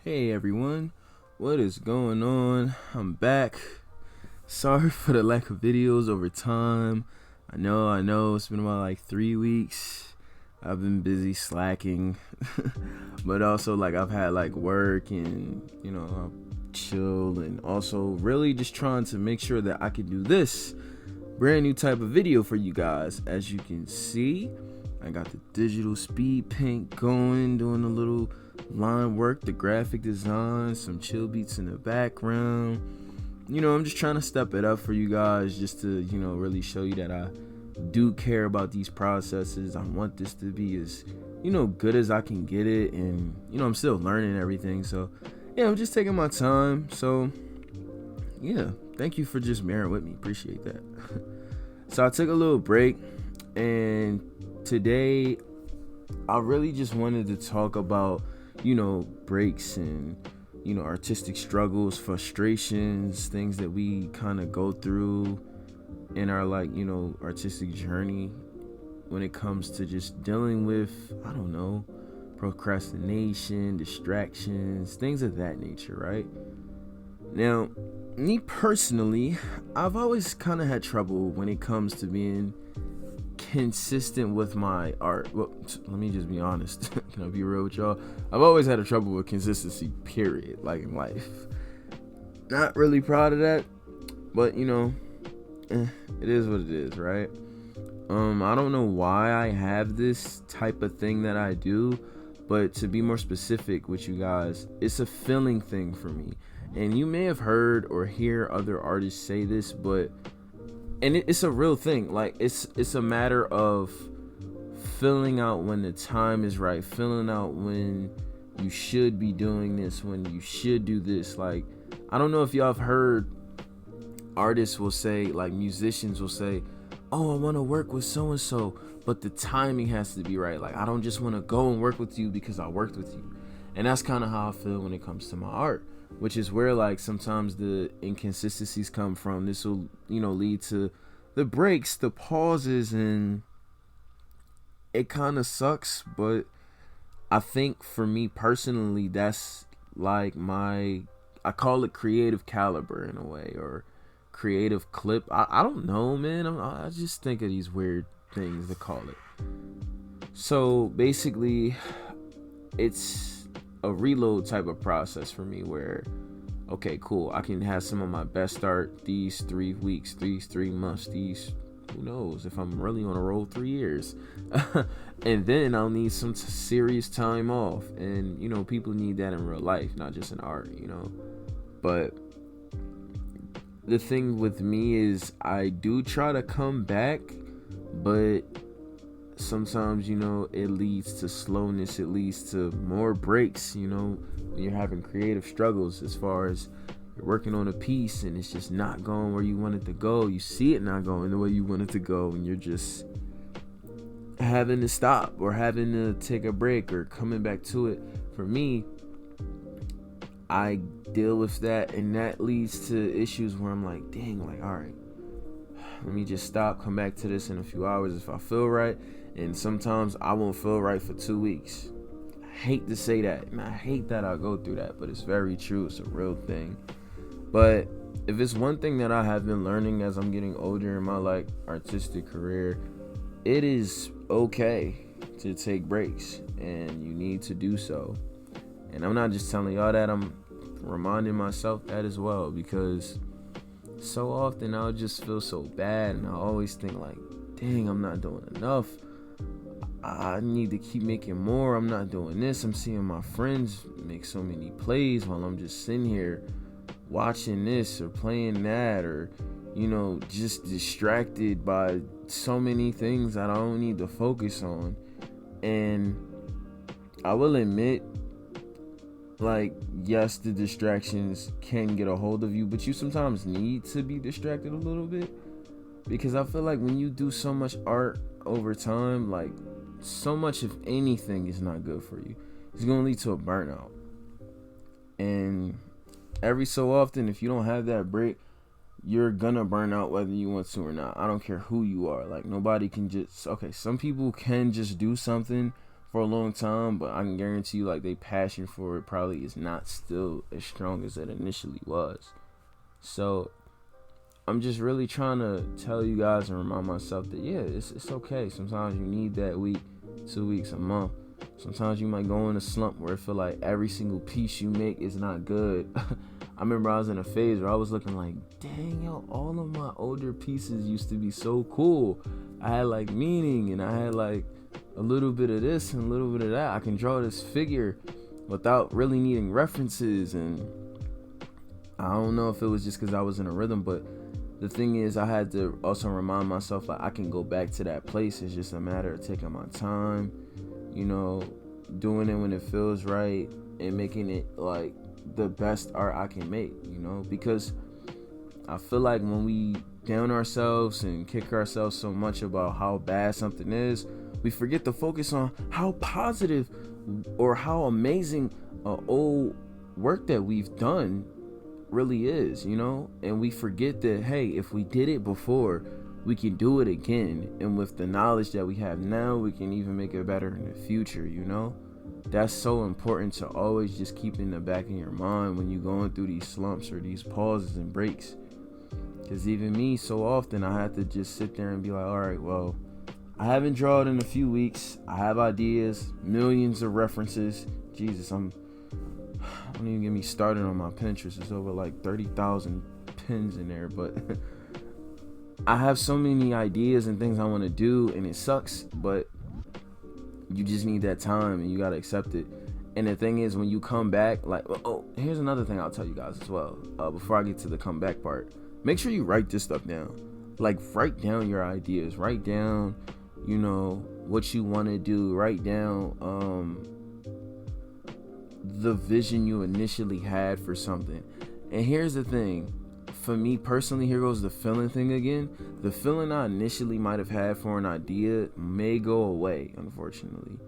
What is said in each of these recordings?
Hey everyone, what is going on? I'm back. Sorry for the lack of videos over time. I know, it's been about like 3 weeks. I've been busy slacking, but also like I've had like work and I've chill and also really just trying to make sure that I can do this brand new type of video for you guys. As you can see, I got the digital speed paint going, doing a little line work, the graphic design, some chill beats in the background. I'm just trying to step it up for you guys just to, really show you that I do care about these processes. I want this to be as, good as I can get it. And, I'm still learning everything. So, yeah, I'm just taking my time. So, yeah, thank you for just bearing with me. Appreciate that. So I took a little break, and today I really just wanted to talk about, breaks and, artistic struggles, frustrations, things that we kind of go through in our artistic journey when it comes to just dealing with, procrastination, distractions, things of that nature, right? Now, me personally, I've always kind of had trouble when it comes to being consistent with my art. Well, let me just be honest. Can I be real with y'all? I've always had a trouble with consistency, period, like in life. Not really proud of that, but it is what it is, right? I don't know why I have this type of thing that I do, but to be more specific with you guys, it's a feeling thing for me. And you may have heard or hear other artists say this, but it's a real thing. Like it's a matter of filling out when the time is right, filling out when you should be doing this, when you should do this. Like, I don't know if y'all have heard artists will say, like musicians will say, oh, I want to work with so and so, but the timing has to be right. Like, I don't just want to go and work with you because I worked with you. And that's kind of how I feel when it comes to my art, which is where like sometimes the inconsistencies come from. This will, lead to the breaks, the pauses, and it kind of sucks. But I think for me personally, that's like I call it creative caliber in a way, or creative clip. I don't know, man. I just think of these weird things to call it. So basically, it's a reload type of process for me where, okay, cool, I can have some of my best art these 3 weeks, these 3 months, who knows if I'm really on a roll, 3 years. And then I'll need some serious time off. And, people need that in real life, not just in art, But the thing with me is I do try to come back, but sometimes it leads to slowness, it leads to more breaks, when you're having creative struggles, as far as you're working on a piece and it's just not going where you want it to go. You see it not going the way you want it to go, and you're just having to stop or having to take a break or coming back to it. For me, I deal with that, and that leads to issues where I'm like, dang, like, all right, let me just stop, come back to this in a few hours if I feel right. And sometimes I won't feel right for 2 weeks. I hate to say that, and I hate that I go through that, but it's very true. It's a real thing. But if it's one thing that I have been learning as I'm getting older in my artistic career, it is okay to take breaks, and you need to do so. And I'm not just telling y'all that, I'm reminding myself that as well, because so often I'll just feel so bad, and I always think like, dang, I'm not doing enough. I need to keep making more. I'm not doing this. I'm seeing my friends make so many plays while I'm just sitting here watching this or playing that, or just distracted by so many things that I don't need to focus on. And I will admit, yes, the distractions can get a hold of you, but you sometimes need to be distracted a little bit, because I feel like when you do so much art over time, so much of anything is not good for you. It's going to lead to a burnout. And every so often, if you don't have that break, you're going to burn out whether you want to or not. I don't care who you are. Nobody can just, okay, some people can just do something for a long time, but I can guarantee you, like, their passion for it probably is not still as strong as it initially was. So I'm just really trying to tell you guys and remind myself that, yeah, it's okay. Sometimes you need that week, 2 weeks, a month. Sometimes you might go in a slump where it feel like every single piece you make is not good. I remember I was in a phase where I was looking like, dang, yo, all of my older pieces used to be so cool. I had like meaning, and I had like a little bit of this and a little bit of that. I can draw this figure without really needing references. And I don't know if it was just because I was in a rhythm, but the thing is, I had to also remind myself, like, I can go back to that place. It's just a matter of taking my time, doing it when it feels right, and making it like the best art I can make, because I feel like when we down ourselves and kick ourselves so much about how bad something is, we forget to focus on how positive or how amazing old work that we've done really is, and we forget that, hey, if we did it before, we can do it again, and with the knowledge that we have now, we can even make it better in the future. That's so important to always just keep in the back of your mind when you're going through these slumps or these pauses and breaks. Because even me, so often I have to just sit there and be like, all right, well, I haven't drawn in a few weeks. I have ideas, millions of references. Jesus, don't even get me started on my Pinterest. It's over like 30,000 pins in there, but I have so many ideas and things I want to do, and it sucks, but you just need that time, and you got to accept it. And the thing is, when you come back, like, here's another thing I'll tell you guys as well, before I get to the comeback part. Make sure you write this stuff down. Like, write down your ideas. Write down, what you want to do. Write down the vision you initially had for something. And here's the thing. For me personally, here goes the feeling thing again. The feeling I initially might have had for an idea may go away, unfortunately.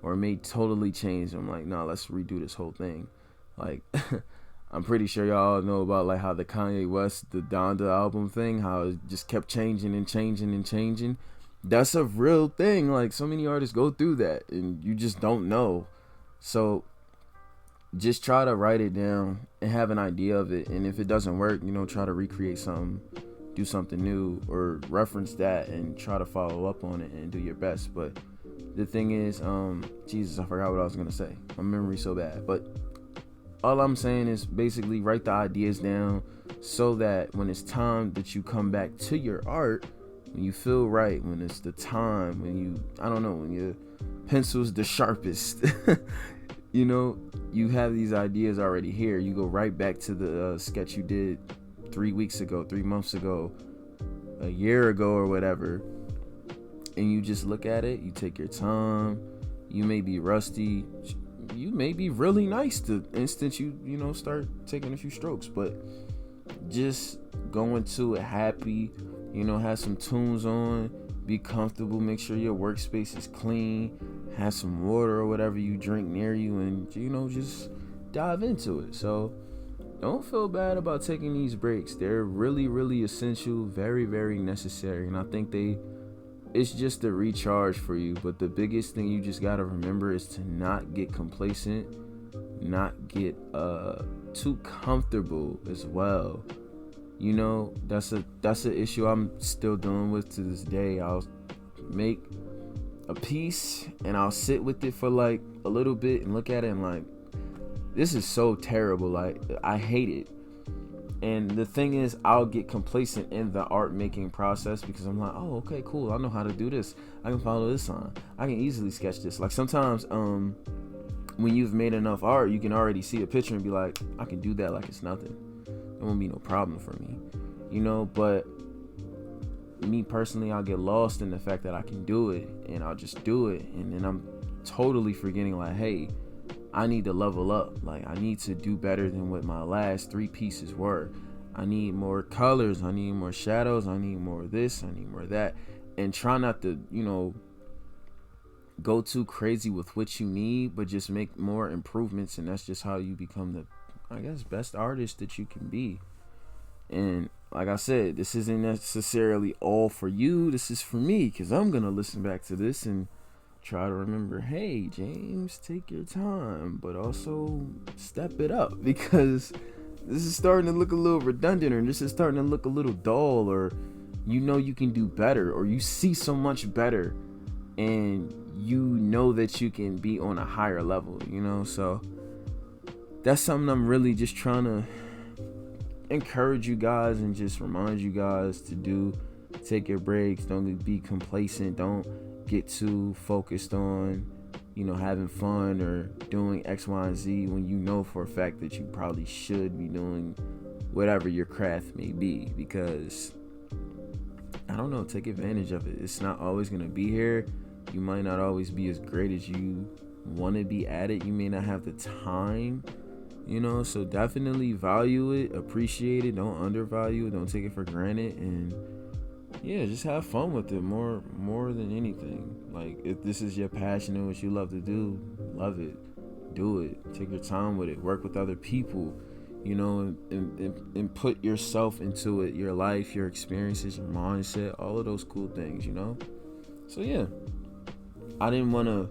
Or may totally change. I'm like, nah, let's redo this whole thing. Like, I'm pretty sure y'all know about like how the Kanye West, the Donda album thing, how it just kept changing and changing and changing. That's a real thing. Like, so many artists go through that, and you just don't know. So just try to write it down and have an idea of it. And if it doesn't work, try to recreate something, do something new, or reference that and try to follow up on it and do your best. But the thing is, Jesus, I forgot what I was going to say. My memory's so bad. But all I'm saying is basically write the ideas down so that when it's time that you come back to your art, when you feel right, when it's the time, when your pencil's the sharpest, you have these ideas already here. You go right back to the sketch you did 3 weeks ago, 3 months ago, a year ago, or whatever. And you just look at it. You take your time. You may be rusty. You may be really nice the instant you start taking a few strokes. But just go into it happy. Have some tunes on. Be comfortable. Make sure your workspace is clean. Have some water or whatever you drink near you, and just dive into it. So don't feel bad about taking these breaks. They're really, really essential, very, very necessary, and I think it's just a recharge for you. But the biggest thing you just gotta remember is to not get complacent, not get too comfortable as well. That's an issue I'm still dealing with to this day. I'll make a piece and I'll sit with it for like a little bit and look at it and like, this is so terrible. Like, I hate it. And the thing is, I'll get complacent in the art making process because I'm like, oh, okay, cool. I know how to do this. I can follow this on. I can easily sketch this. Like, sometimes when you've made enough art, you can already see a picture and be like, I can do that like it's nothing. It won't be no problem for me, but me personally, I'll get lost in the fact that I can do it, and I'll just do it, and then I'm totally forgetting, like, hey, I need to level up. Like, I need to do better than what my last 3 pieces were. I need more colors, I need more shadows, I need more of this, I need more of that, and try not to, go too crazy with what you need, but just make more improvements, and that's just how you become the, I guess, best artist that you can be. And like I said, this isn't necessarily all for you. This is for me, because I'm gonna listen back to this and try to remember, hey, James, take your time, but also step it up, because this is starting to look a little redundant, or this is starting to look a little dull, or you can do better, or you see so much better, and that you can be on a higher level, so that's something I'm really just trying to encourage you guys and just remind you guys to do. Take your breaks. Don't be complacent. Don't get too focused on having fun or doing X, Y, and Z when you know for a fact that you probably should be doing whatever your craft may be, because I don't know, take advantage of it. It's not always going to be here. You might not always be as great as you want to be at it. You may not have the time, so definitely value it, appreciate it, don't undervalue it, don't take it for granted, and yeah, just have fun with it more than anything. Like, if this is your passion and what you love to do, love it, do it, take your time with it, work with other people, and put yourself into it, your life, your experiences, your mindset, all of those cool things, so yeah, I didn't want to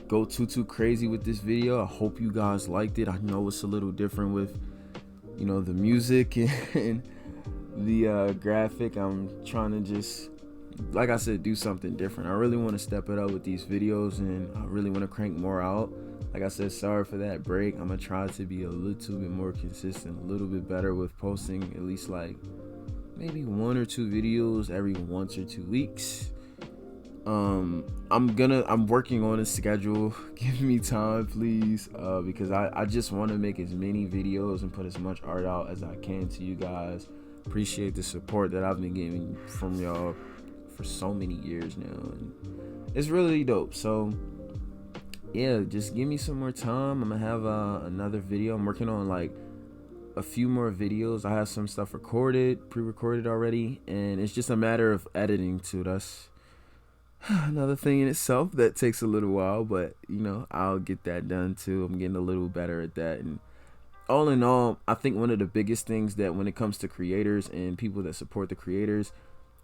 go too crazy with this video. I hope you guys liked it. I know it's a little different with the music and the graphic. I'm trying to just, like I said, do something different. I really want to step it up with these videos, and I really want to crank more out. Like I said, sorry for that break. I'm gonna try to be a little bit more consistent, a little bit better with posting at least like maybe 1 or 2 videos every 1 or 2 weeks. I'm working on a schedule. Give me time, please, because I just want to make as many videos and put as much art out as I can to you guys. Appreciate the support that I've been getting from y'all for so many years now, and it's really dope. So yeah, just give me some more time. I'm gonna have another video. I'm working on like a few more videos. I have some stuff pre-recorded already, and it's just a matter of editing too. That's another thing in itself that takes a little while, but I'll get that done too. I'm getting a little better at that, and all in all, I think one of the biggest things that when it comes to creators and people that support the creators,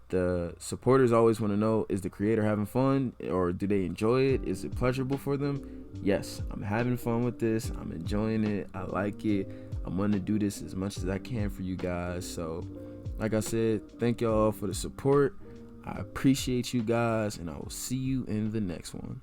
the supporters always want to know, is the creator having fun, or do they enjoy it? Is it pleasurable for them? Yes, I'm having fun with this. I'm enjoying it. I like it. I'm going to do this as much as I can for you guys. So like I said, thank y'all for the support. I appreciate you guys, and I will see you in the next one.